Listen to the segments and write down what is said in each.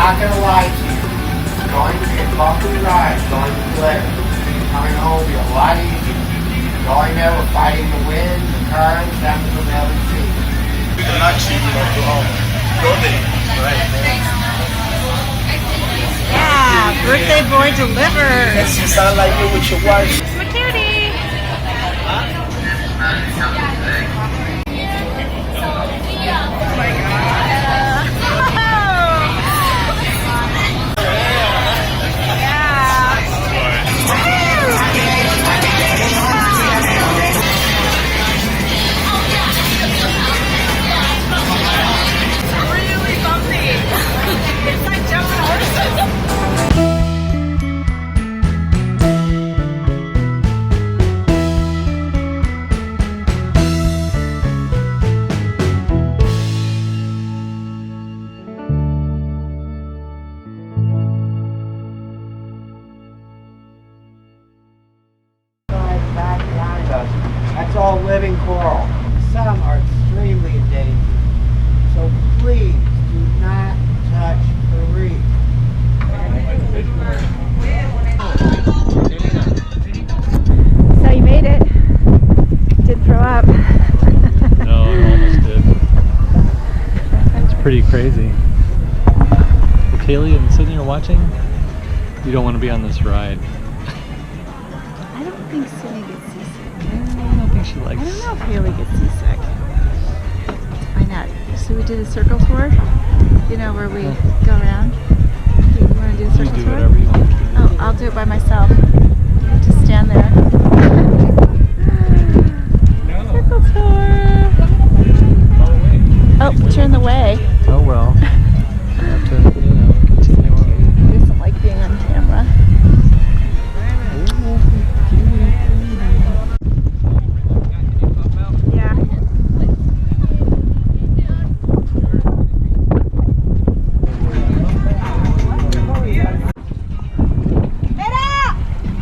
not gonna lie to you. Going to be a bumpy ride, going to Culebra. Coming home will be a lot easier. Going there, we're fighting the wind, the currents, that was what never see. You're not cheating on your home. Go there. Right. Yeah, birthday boy delivers. You sound like you with your wife. My cutie. That's all living coral. Some are extremely endangered. So please do not touch the reef. So you made it. Didn't throw up. No, I almost did. It's pretty crazy. Well, Kaylee and Sydney are watching. You don't want to be on this ride. I don't think Sydney gets seasick. I don't think she likes. I don't know if Haley gets seasick. Why not? So we did a circle tour. You know where we go around. You want to do a You circle do tour? whatever you want to do. Oh, I'll do it by myself. Just stand there. Circle tour. Oh, turn the way. Oh well. You have to, continue on. He doesn't like being on camera. Yeah.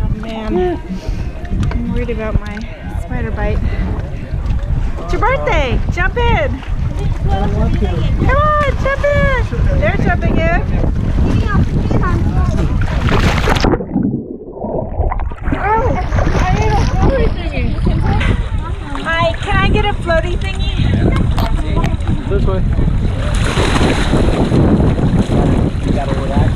Oh man, I'm worried about my spider bite. It's your birthday! Jump in! Come on, jump in! They're jumping in. Oh, I need a floaty thingy. Hi, can I get a floaty thingy? This way. You gotta relax.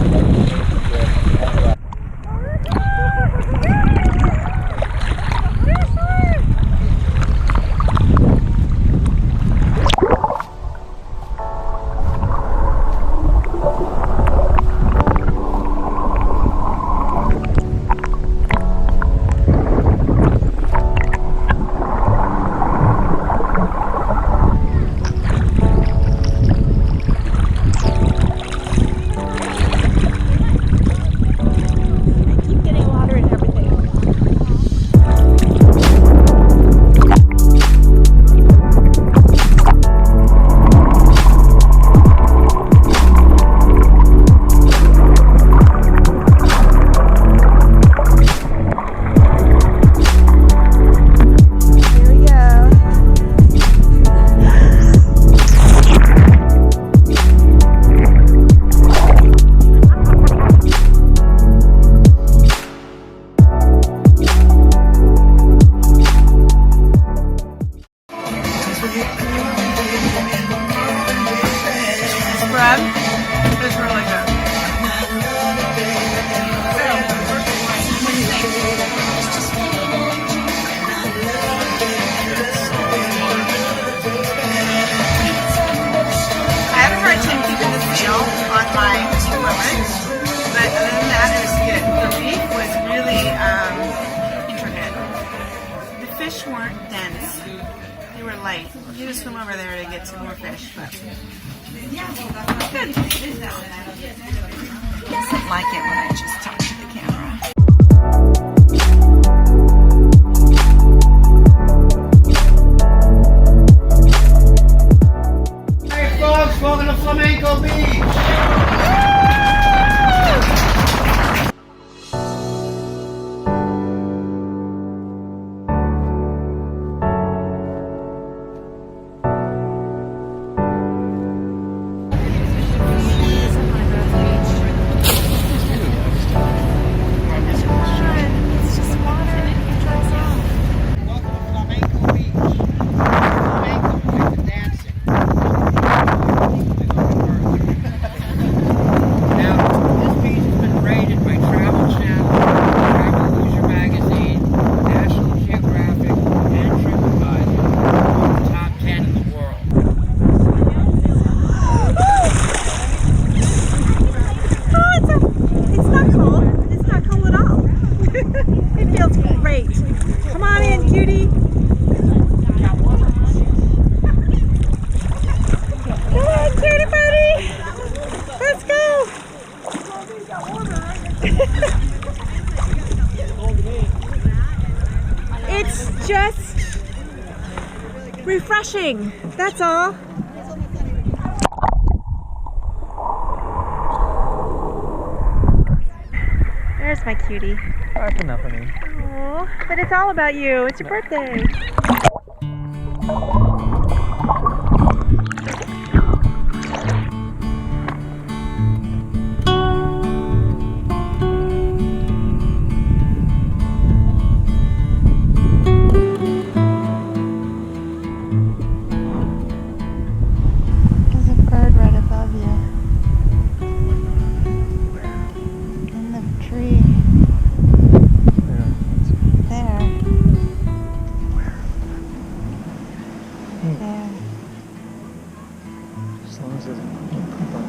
fish weren't dense. They were light. You need to swim over there to get some more fish. But good. Doesn't like it when I just talk to the camera. Hey folks, welcome to Flamenco Beach. crashing. That's all. There's my cutie. That's enough of me. Oh, but it's all about you. It's your birthday. There's a bird right above you. In the tree. There. There. As long as it doesn't poop on